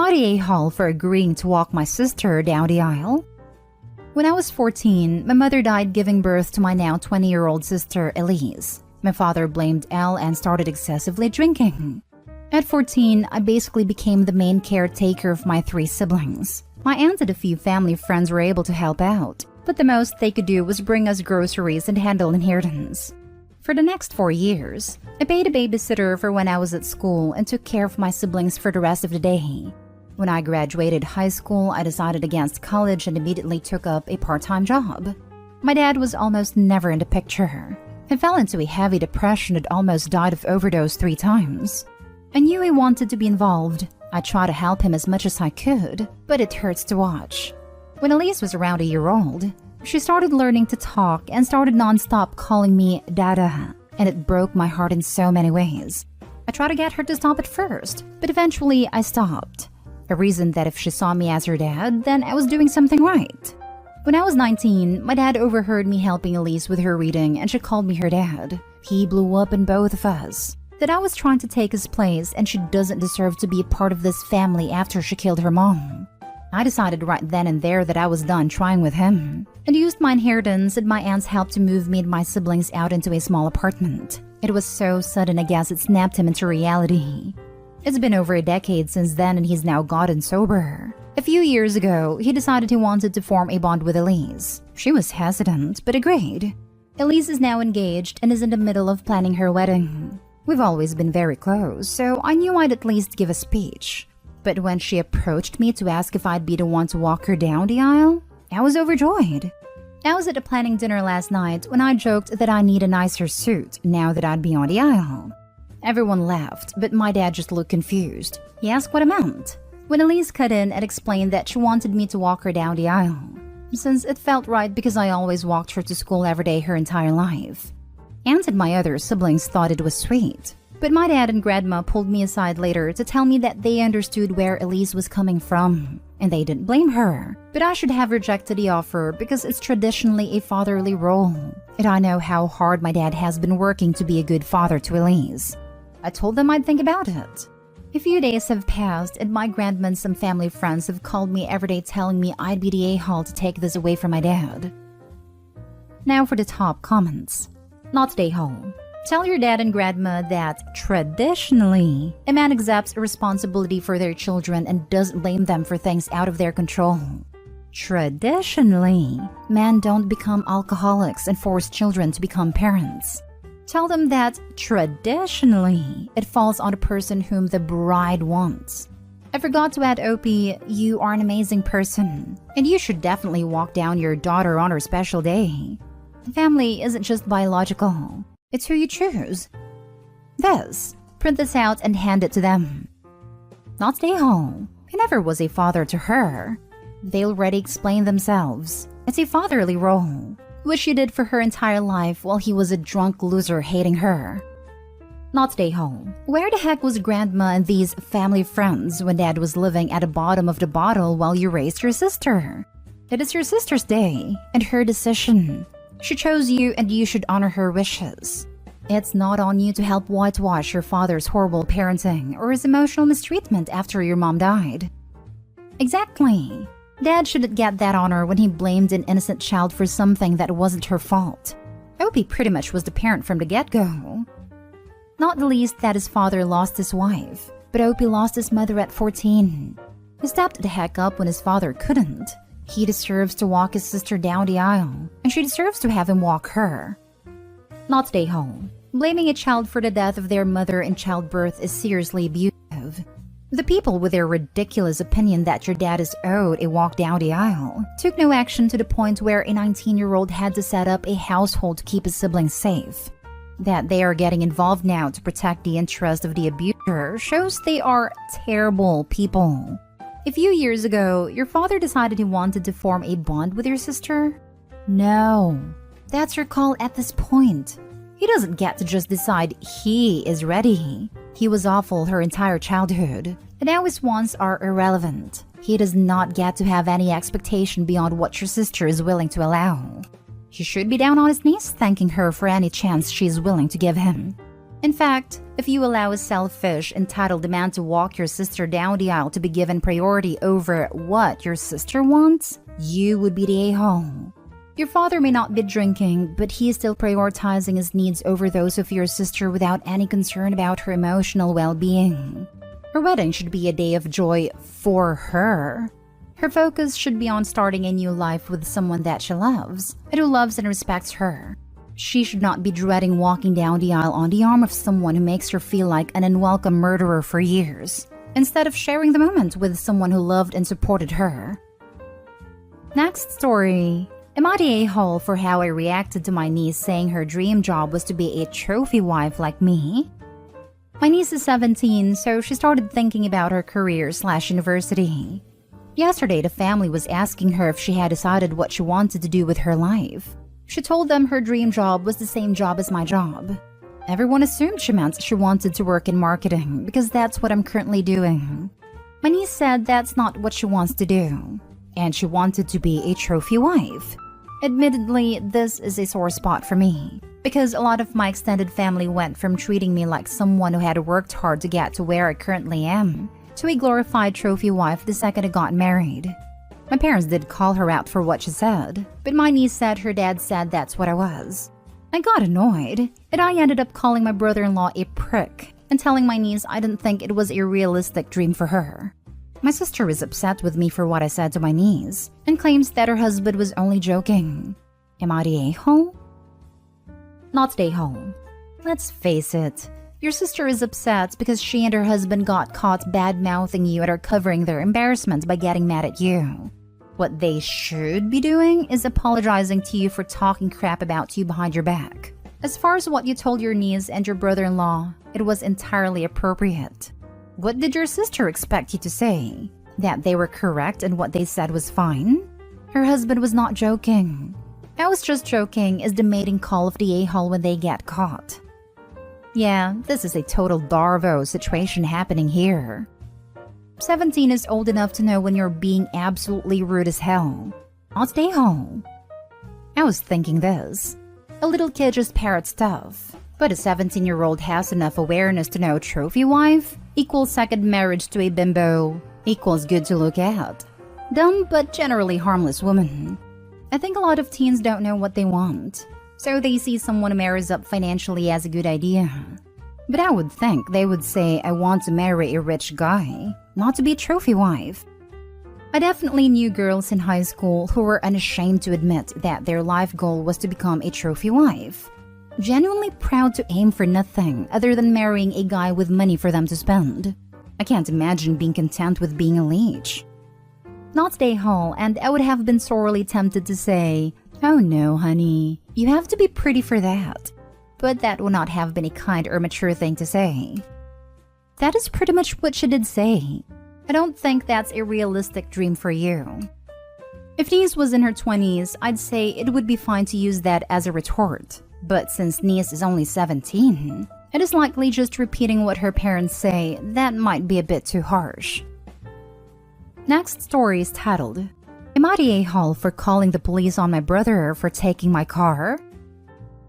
I the a-hole for agreeing to walk my sister down the aisle? When I was 14, my mother died giving birth to my now 20-year-old sister, Elise. My father blamed Elle and started excessively drinking. At 14, I basically became the main caretaker of my 3 siblings. My aunt and a few family friends were able to help out, but the most they could do was bring us groceries and handle inheritance. For the next 4 years, I paid a babysitter for when I was at school and took care of my siblings for the rest of the day. When I graduated high school, I decided against college and immediately took up a part-time job. My dad was almost never in the picture. He fell into a heavy depression and almost died of overdose 3 times. I knew he wanted to be involved. I tried to help him as much as I could, but it hurts to watch. When Elise was around a year old, she started learning to talk and started non-stop calling me Dada, and it broke my heart in so many ways. I tried to get her to stop at first, but eventually I stopped. I reasoned that if she saw me as her dad, then I was doing something right. When I was 19, my dad overheard me helping Elise with her reading and she called me her dad. He blew up in both of us. That I was trying to take his place and she doesn't deserve to be a part of this family after she killed her mom. I decided right then and there that I was done trying with him, and used my inheritance and my aunt's help to move me and my siblings out into a small apartment. It was so sudden, I guess it snapped him into reality. It's been over a decade since then and he's now gotten sober. A few years ago, he decided he wanted to form a bond with Elise. She was hesitant, but agreed. Elise is now engaged and is in the middle of planning her wedding. We've always been very close, so I knew I'd at least give a speech. But when she approached me to ask if I'd be the one to walk her down the aisle, I was overjoyed. I was at a planning dinner last night when I joked that I need a nicer suit now that I'd be on the aisle. Everyone laughed, but my dad just looked confused. He asked what I meant. When Elise cut in and explained that she wanted me to walk her down the aisle, since it felt right because I always walked her to school every day her entire life. Aunt and my other siblings thought it was sweet, but my dad and grandma pulled me aside later to tell me that they understood where Elise was coming from, and they didn't blame her. But I should have rejected the offer because it's traditionally a fatherly role, and I know how hard my dad has been working to be a good father to Elise. I told them I'd think about it. A few days have passed and my grandma and some family friends have called me every day telling me I'd be the a-hole to take this away from my dad. Now for the top comments. Not the a-hole. Tell your dad and grandma that, traditionally, a man accepts responsibility for their children and doesn't blame them for things out of their control. Traditionally, men don't become alcoholics and force children to become parents. Tell them that, traditionally, it falls on the person whom the bride wants. I forgot to add, Opie, you are an amazing person, and you should definitely walk down your daughter on her special day. Family isn't just biological, it's who you choose. This, print this out and hand it to them. Not stay home. He never was a father to her. They already explained themselves. It's a fatherly role, which she did for her entire life while he was a drunk loser hating her. Not stay home. Where the heck was grandma and these family friends when dad was living at the bottom of the bottle while you raised your sister? It is your sister's day and her decision. She chose you and you should honor her wishes. It's not on you to help whitewash your father's horrible parenting or his emotional mistreatment after your mom died. Exactly. Dad shouldn't get that honor when he blamed an innocent child for something that wasn't her fault. Opie pretty much was the parent from the get-go. Not the least that his father lost his wife, but Opie lost his mother at 14. He stepped the heck up when his father couldn't. He deserves to walk his sister down the aisle, and she deserves to have him walk her. Not stay home. Blaming a child for the death of their mother in childbirth is seriously abusive. The people with their ridiculous opinion that your dad is owed a walk down the aisle took no action to the point where a 19-year-old had to set up a household to keep his siblings safe. That they are getting involved now to protect the interest of the abuser shows they are terrible people. A few years ago, your father decided he wanted to form a bond with your sister? No, that's your call at this point. He doesn't get to just decide he is ready. He was awful her entire childhood, and now his wants are irrelevant. He does not get to have any expectation beyond what your sister is willing to allow. He should be down on his knees thanking her for any chance she is willing to give him. In fact, if you allow a selfish, entitled man to walk your sister down the aisle to be given priority over what your sister wants, you would be the a-hole. Your father may not be drinking, but he is still prioritizing his needs over those of your sister without any concern about her emotional well-being. Her wedding should be a day of joy for her. Her focus should be on starting a new life with someone that she loves, and who loves and respects her. She should not be dreading walking down the aisle on the arm of someone who makes her feel like an unwelcome murderer for years, instead of sharing the moment with someone who loved and supported her. Next story. Am I the a-hole for how I reacted to my niece saying her dream job was to be a trophy wife like me? My niece is 17, so she started thinking about her career/university. Yesterday, the family was asking her if she had decided what she wanted to do with her life. She told them her dream job was the same job as my job. Everyone assumed she meant she wanted to work in marketing because that's what I'm currently doing. My niece said that's not what she wants to do, and she wanted to be a trophy wife. Admittedly, this is a sore spot for me, because a lot of my extended family went from treating me like someone who had worked hard to get to where I currently am, to a glorified trophy wife the second I got married. My parents did call her out for what she said, but my niece said her dad said that's what I was. I got annoyed, and I ended up calling my brother-in-law a prick and telling my niece I didn't think it was a realistic dream for her. My sister is upset with me for what I said to my niece and claims that her husband was only joking. Am I the a-hole? Not the a-hole. Let's face it, your sister is upset because she and her husband got caught bad-mouthing you and are covering their embarrassment by getting mad at you. What they should be doing is apologizing to you for talking crap about you behind your back. As far as what you told your niece and your brother-in-law, it was entirely appropriate. What did your sister expect you to say? That they were correct and what they said was fine? Her husband was not joking. I was just joking is the mating call of the a-hole when they get caught. Yeah, this is a total Darvo situation happening here. 17 is old enough to know when you're being absolutely rude as hell. Not the a-hole. I was thinking this. A little kid just parrots stuff, but a 17-year-old has enough awareness to know trophy wife equals second marriage to a bimbo equals good to look at. Dumb but generally harmless woman. I think a lot of teens don't know what they want, so they see someone who marries up financially as a good idea. But I would think they would say I want to marry a rich guy, not to be a trophy wife. I definitely knew girls in high school who were unashamed to admit that their life goal was to become a trophy wife. Genuinely proud to aim for nothing other than marrying a guy with money for them to spend. I can't imagine being content with being a leech. Not the a-hole, and I would have been sorely tempted to say, "Oh no, honey, you have to be pretty for that." But that would not have been a kind or mature thing to say. That is pretty much what she did say. I don't think that's a realistic dream for you. If niece was in her 20s, I'd say it would be fine to use that as a retort. But since niece is only 17, it is likely just repeating what her parents say. That might be a bit too harsh. Next story is titled, Am I the a-hole for calling the police on my brother for taking my car?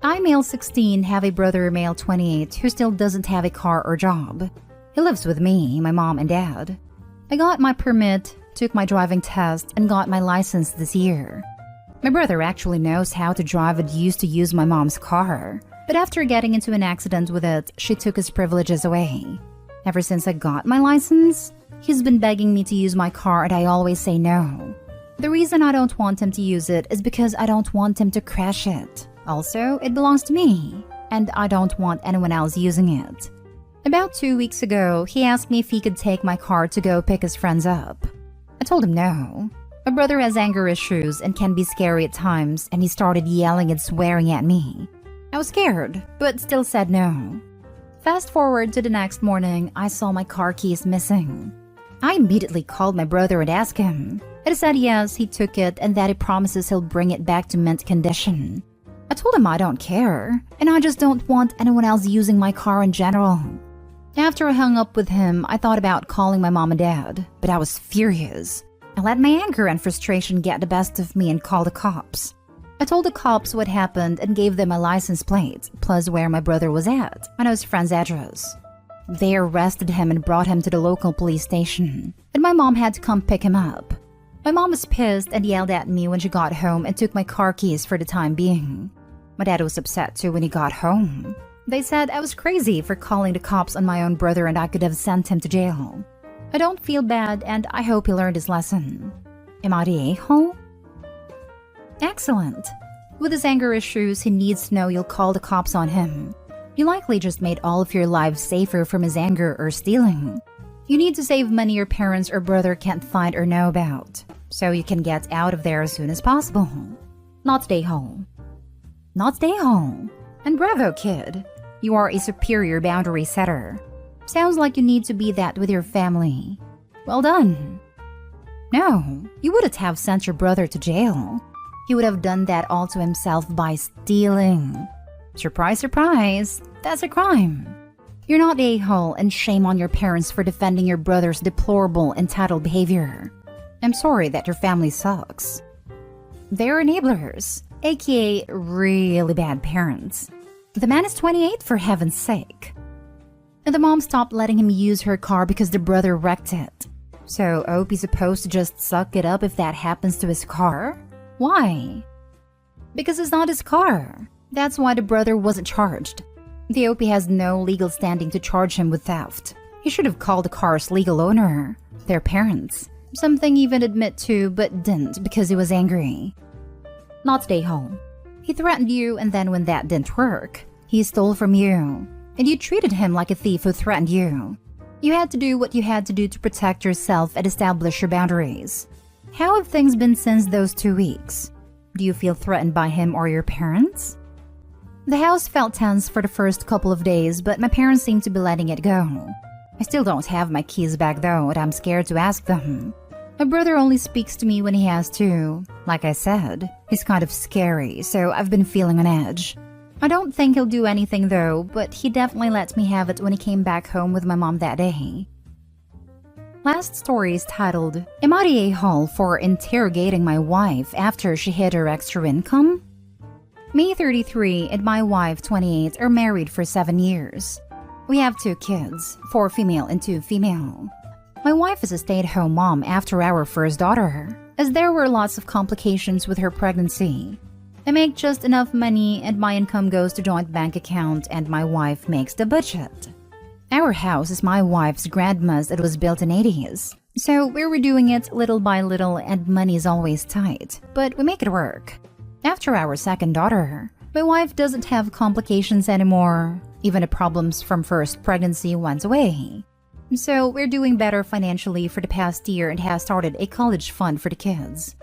I, male 16, have a brother, male 28, who still doesn't have a car or job. He lives with me, my mom, and dad. I got my permit, took my driving test, and got my license this year. My brother actually knows how to drive and used to use my mom's car, but after getting into an accident with it, she took his privileges away. Ever since I got my license, he's been begging me to use my car and I always say no. The reason I don't want him to use it is because I don't want him to crash it. Also, it belongs to me, and I don't want anyone else using it. About 2 weeks ago, he asked me if he could take my car to go pick his friends up. I told him no. My brother has anger issues and can be scary at times, and he started yelling and swearing at me. I was scared, but still said no. Fast forward to the next morning, I saw my car keys missing. I immediately called my brother and asked him. He said yes, he took it and that he promises he'll bring it back to mint condition. I told him I don't care, and I just don't want anyone else using my car in general. After I hung up with him, I thought about calling my mom and dad, but I was furious. I let my anger and frustration get the best of me and called the cops. I told the cops what happened and gave them my license plate, plus where my brother was at, and his friend's address. They arrested him and brought him to the local police station, and my mom had to come pick him up. My mom was pissed and yelled at me when she got home and took my car keys for the time being. My dad was upset too when he got home. They said I was crazy for calling the cops on my own brother and I could have sent him to jail. I don't feel bad and I hope he learned his lesson. Am I the a-hole? Excellent. With his anger issues, he needs to know you'll call the cops on him. You likely just made all of your lives safer from his anger or stealing. You need to save money your parents or brother can't find or know about, so you can get out of there as soon as possible. Not stay home. Not stay home. And bravo, kid. You are a superior boundary setter. Sounds like you need to be that with your family. Well done. No, you wouldn't have sent your brother to jail. He would have done that all to himself by stealing. Surprise, surprise, that's a crime. You're not a a-hole and shame on your parents for defending your brother's deplorable, entitled behavior. I'm sorry that your family sucks. They're enablers, aka really bad parents. The man is 28 for heaven's sake. And the mom stopped letting him use her car because the brother wrecked it. So Opie's supposed to just suck it up if that happens to his car? Why? Because it's not his car. That's why the brother wasn't charged. The OP has no legal standing to charge him with theft. He should have called the car's legal owner, their parents. Something he even admit to but didn't because he was angry. Not stay home. He threatened you and then when that didn't work, he stole from you. And you treated him like a thief who threatened you. You had to do what you had to do to protect yourself and establish your boundaries. How have things been since those 2 weeks? Do you feel threatened by him or your parents? The house felt tense for the first couple of days, but my parents seemed to be letting it go. I still don't have my keys back though, and I'm scared to ask them. My brother only speaks to me when he has to. Like I said, he's kind of scary, so I've been feeling on edge. I don't think he'll do anything though, but he definitely let me have it when he came back home with my mom that day. Last story is titled, Am I the a-hole for interrogating my wife after she hid her extra income? Me 33 and my wife 28 are married for 7 years. We have 2 kids, 4 female and 2 female. My wife is a stay-at-home mom after our first daughter, as there were lots of complications with her pregnancy. I make just enough money and my income goes to joint bank account and my wife makes the budget. Our house is my wife's grandma's that was built in 80s, so we're redoing it little by little and money is always tight, but we make it work. After our second daughter, my wife doesn't have complications anymore. Even the problems from first pregnancy went away. So we're doing better financially for the past year and has started a college fund for the kids.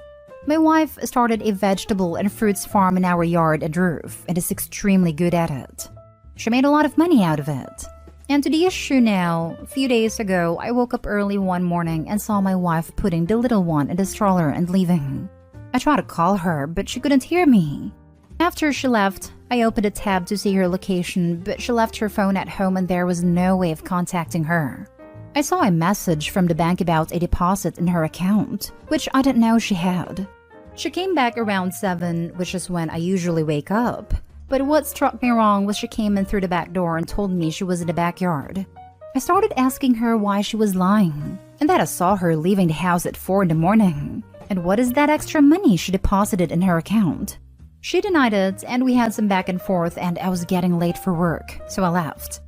My wife started a vegetable and fruits farm in our yard and roof and is extremely good at it. She made a lot of money out of it. And to the issue now, a few days ago, I woke up early one morning and saw my wife putting the little one in the stroller and leaving. I tried to call her, but she couldn't hear me. After she left, I opened a tab to see her location, but she left her phone at home and there was no way of contacting her. I saw a message from the bank about a deposit in her account, which I didn't know she had. She came back around 7, which is when I usually wake up. But what struck me wrong was she came in through the back door and told me she was in the backyard. I started asking her why she was lying, and that I saw her leaving the house at 4 in the morning. And what is that extra money she deposited in her account? She denied it, and we had some back and forth, and I was getting late for work, so I left.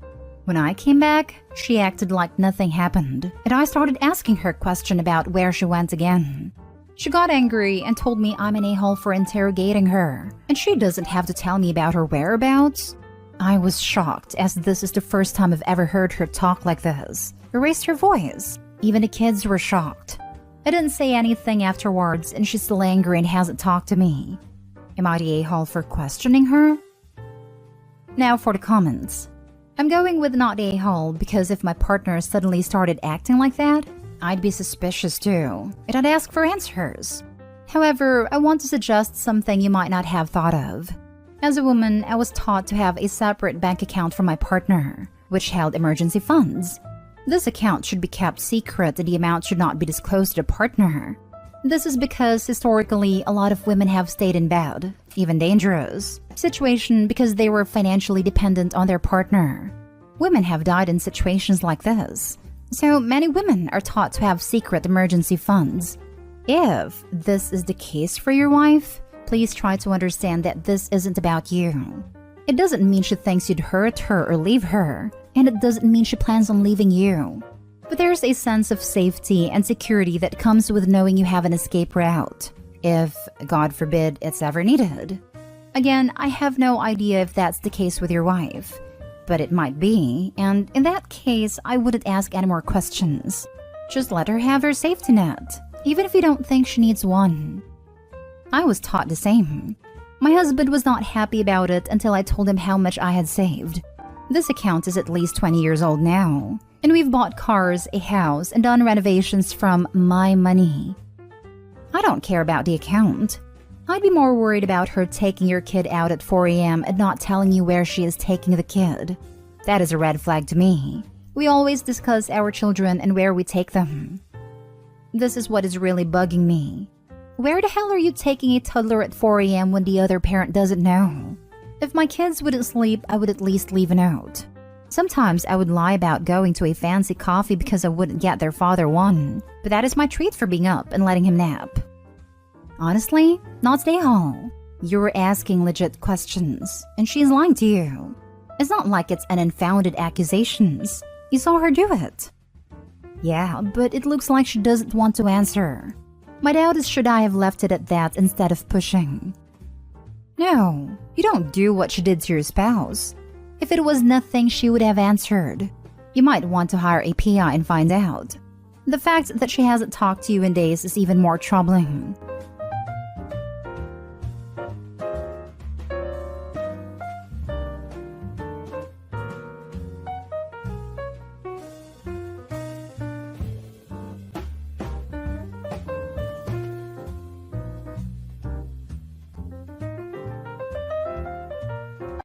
When I came back, she acted like nothing happened, and I started asking her a question about where she went again. She got angry and told me I'm an a-hole for interrogating her, and she doesn't have to tell me about her whereabouts. I was shocked, as this is the first time I've ever heard her talk like this. Or raised her voice. Even the kids were shocked. I didn't say anything afterwards, and she's still angry and hasn't talked to me. Am I the a-hole for questioning her? Now for the comments. I'm going with not the a-hole because if my partner suddenly started acting like that, I'd be suspicious too, and I'd ask for answers. However, I want to suggest something you might not have thought of. As a woman, I was taught to have a separate bank account for my partner, which held emergency funds. This account should be kept secret and the amount should not be disclosed to the partner. This is because historically, a lot of women have stayed in bed, even dangerous, situation because they were financially dependent on their partner. Women have died in situations like this. So many women are taught to have secret emergency funds. If this is the case for your wife, please try to understand that this isn't about you. It doesn't mean she thinks you'd hurt her or leave her, and it doesn't mean she plans on leaving you. But there's a sense of safety and security that comes with knowing you have an escape route, if, God forbid, it's ever needed. Again, I have no idea if that's the case with your wife, but it might be, and in that case, I wouldn't ask any more questions. Just let her have her safety net, even if you don't think she needs one. I was taught the same. My husband was not happy about it until I told him how much I had saved. This account is at least 20 years old now, and we've bought cars, a house, and done renovations from my money. I don't care about the account. I'd be more worried about her taking your kid out at 4 a.m. and not telling you where she is taking the kid. That is a red flag to me. We always discuss our children and where we take them. This is what is really bugging me. Where the hell are you taking a toddler at 4 a.m. when the other parent doesn't know? If my kids wouldn't sleep, I would at least leave a note. Sometimes I would lie about going to a fancy coffee because I wouldn't get their father one, but that is my treat for being up and letting him nap. Honestly, not today, all. You were asking legit questions, and she's lying to you. It's not like it's an unfounded accusations. You saw her do it. Yeah, but it looks like she doesn't want to answer. My doubt is, should I have left it at that instead of pushing? No, you don't do what she did to your spouse. If it was nothing, she would have answered. You might want to hire a PI and find out. The fact that she hasn't talked to you in days is even more troubling.